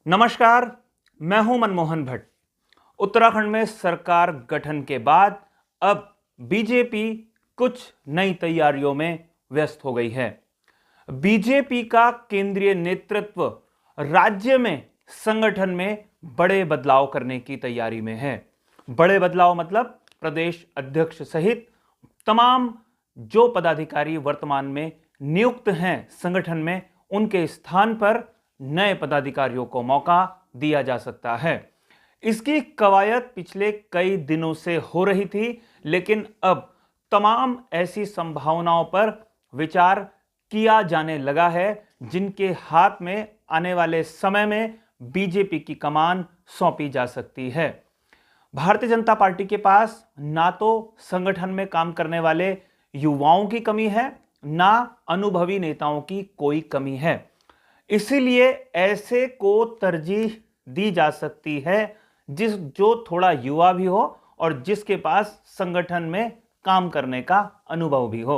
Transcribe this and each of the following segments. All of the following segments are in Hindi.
नमस्कार, मैं हूं मनमोहन भट्ट। उत्तराखंड में सरकार गठन के बाद अब बीजेपी कुछ नई तैयारियों में व्यस्त हो गई है। बीजेपी का केंद्रीय नेतृत्व राज्य में संगठन में बड़े बदलाव करने की तैयारी में है। बड़े बदलाव मतलब प्रदेश अध्यक्ष सहित तमाम जो पदाधिकारी वर्तमान में नियुक्त हैं संगठन में, उनके स्थान पर नए पदाधिकारियों को मौका दिया जा सकता है। इसकी कवायद पिछले कई दिनों से हो रही थी, लेकिन अब तमाम ऐसी संभावनाओं पर विचार किया जाने लगा है जिनके हाथ में आने वाले समय में बीजेपी की कमान सौंपी जा सकती है। भारतीय जनता पार्टी के पास ना तो संगठन में काम करने वाले युवाओं की कमी है, ना अनुभवी नेताओं की कोई कमी है। इसीलिए ऐसे को तरजीह दी जा सकती है जो थोड़ा युवा भी हो और जिसके पास संगठन में काम करने का अनुभव भी हो।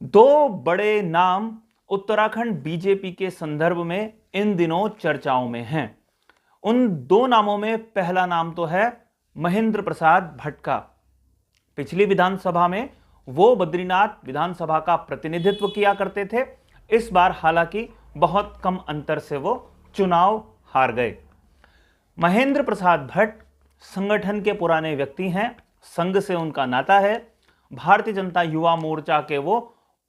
दो बड़े नाम उत्तराखंड बीजेपी के संदर्भ में इन दिनों चर्चाओं में हैं। उन दो नामों में पहला नाम तो है महेंद्र प्रसाद भट्ट का। पिछली विधानसभा में वो बद्रीनाथ विधानसभा का प्रतिनिधित्व किया करते थे। इस बार हालांकि बहुत कम अंतर से वो चुनाव हार गए। महेंद्र प्रसाद भट्ट संगठन के पुराने व्यक्ति हैं, संघ से उनका नाता है। भारतीय जनता युवा मोर्चा के वो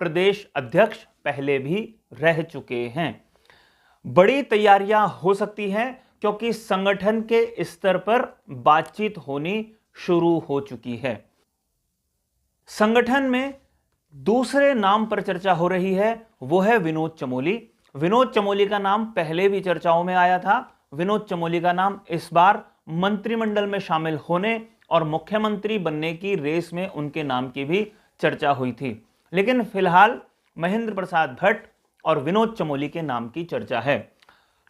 प्रदेश अध्यक्ष पहले भी रह चुके हैं। बड़ी तैयारियां हो सकती हैं क्योंकि संगठन के स्तर पर बातचीत होनी शुरू हो चुकी है। संगठन में दूसरे नाम पर चर्चा हो रही है, वो है विनोद चमोली। विनोद चमोली का नाम पहले भी चर्चाओं में आया था। विनोद चमोली का नाम इस बार मंत्रिमंडल में शामिल होने और मुख्यमंत्री बनने की रेस में उनके नाम की भी चर्चा हुई थी, लेकिन फिलहाल महेंद्र प्रसाद भट्ट और विनोद चमोली के नाम की चर्चा है।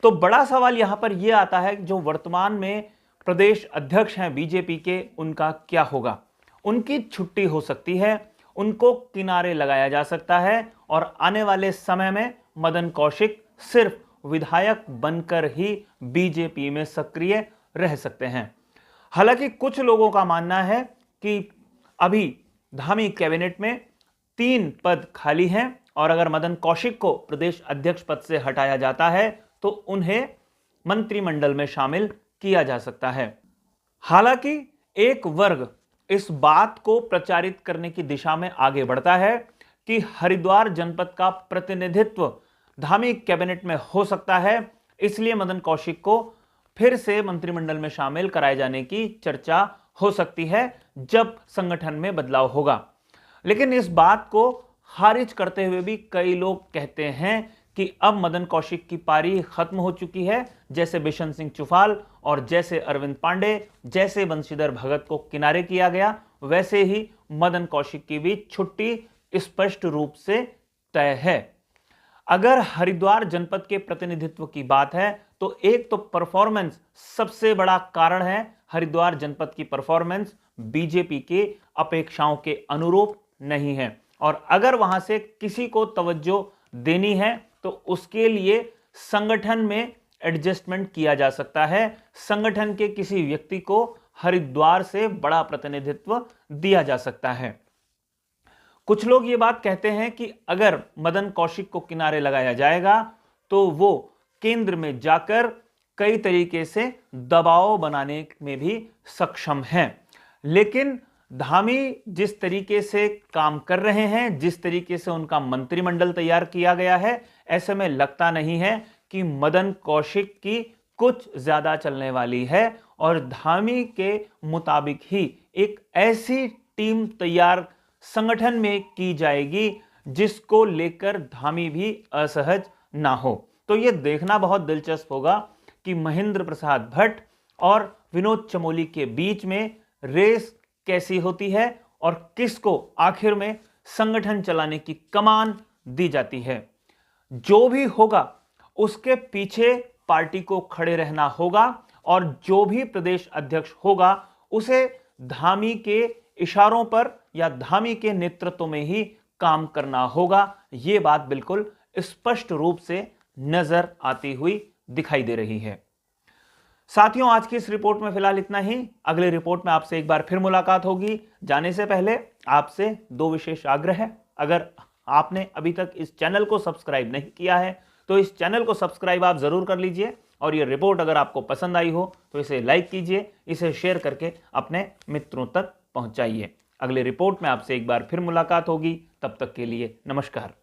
तो बड़ा सवाल यहां पर यह आता है कि जो वर्तमान में प्रदेश अध्यक्ष हैं बीजेपी के, उनका क्या होगा। उनकी छुट्टी हो सकती है, उनको किनारे लगाया जा सकता है और आने वाले समय में मदन कौशिक सिर्फ विधायक बनकर ही बीजेपी में सक्रिय रह सकते हैं। हालांकि कुछ लोगों का मानना है कि अभी धामी कैबिनेट में 3 पद खाली हैं और अगर मदन कौशिक को प्रदेश अध्यक्ष पद से हटाया जाता है तो उन्हें मंत्रिमंडल में शामिल किया जा सकता है। हालांकि एक वर्ग इस बात को प्रचारित करने की दिशा में आगे बढ़ता है कि हरिद्वार जनपद का प्रतिनिधित्व धामी कैबिनेट में हो सकता है, इसलिए मदन कौशिक को फिर से मंत्रिमंडल में शामिल कराए जाने की चर्चा हो सकती है जब संगठन में बदलाव होगा। लेकिन इस बात को खारिज करते हुए भी कई लोग कहते हैं कि अब मदन कौशिक की पारी खत्म हो चुकी है। जैसे बिशन सिंह चुफाल और जैसे अरविंद पांडे, जैसे बंशीधर भगत को किनारे किया गया, वैसे ही मदन कौशिक की भी छुट्टी स्पष्ट रूप से तय है। अगर हरिद्वार जनपद के प्रतिनिधित्व की बात है तो एक तो परफॉर्मेंस सबसे बड़ा कारण है। हरिद्वार जनपद की परफॉर्मेंस बीजेपी के अपेक्षाओं के अनुरूप नहीं है और अगर वहां से किसी को तवज्जो देनी है तो उसके लिए संगठन में एडजस्टमेंट किया जा सकता है। संगठन के किसी व्यक्ति को हरिद्वार से बड़ा प्रतिनिधित्व दिया जा सकता है। कुछ लोग ये बात कहते हैं कि अगर मदन कौशिक को किनारे लगाया जाएगा तो वो केंद्र में जाकर कई तरीके से दबाव बनाने में भी सक्षम हैं। लेकिन धामी जिस तरीके से काम कर रहे हैं, जिस तरीके से उनका मंत्रिमंडल तैयार किया गया है, ऐसे में लगता नहीं है कि मदन कौशिक की कुछ ज्यादा चलने वाली है और धामी के मुताबिक ही एक ऐसी टीम तैयार संगठन में की जाएगी जिसको लेकर धामी भी असहज ना हो। तो यह देखना बहुत दिलचस्प होगा कि महेंद्र प्रसाद भट्ट और विनोद चमोली के बीच में रेस कैसी होती है और किसको आखिर में संगठन चलाने की कमान दी जाती है। जो भी होगा उसके पीछे पार्टी को खड़े रहना होगा और जो भी प्रदेश अध्यक्ष होगा उसे धामी के इशारों पर या धामी के नेतृत्व में ही काम करना होगा। यह बात बिल्कुल स्पष्ट रूप से नजर आती हुई दिखाई दे रही है। साथियों, आज की इस रिपोर्ट में फिलहाल इतना ही। अगले रिपोर्ट में आपसे एक बार फिर मुलाकात होगी। जाने से पहले आपसे दो विशेष आग्रह है। अगर आपने अभी तक इस चैनल को सब्सक्राइब नहीं किया है तो इस चैनल को सब्सक्राइब आप जरूर कर लीजिए, और ये रिपोर्ट अगर आपको पसंद आई हो तो इसे लाइक कीजिए, इसे शेयर करके अपने मित्रों तक पहुंचाइए। अगले रिपोर्ट में आपसे एक बार फिर मुलाकात होगी। तब तक के लिए नमस्कार।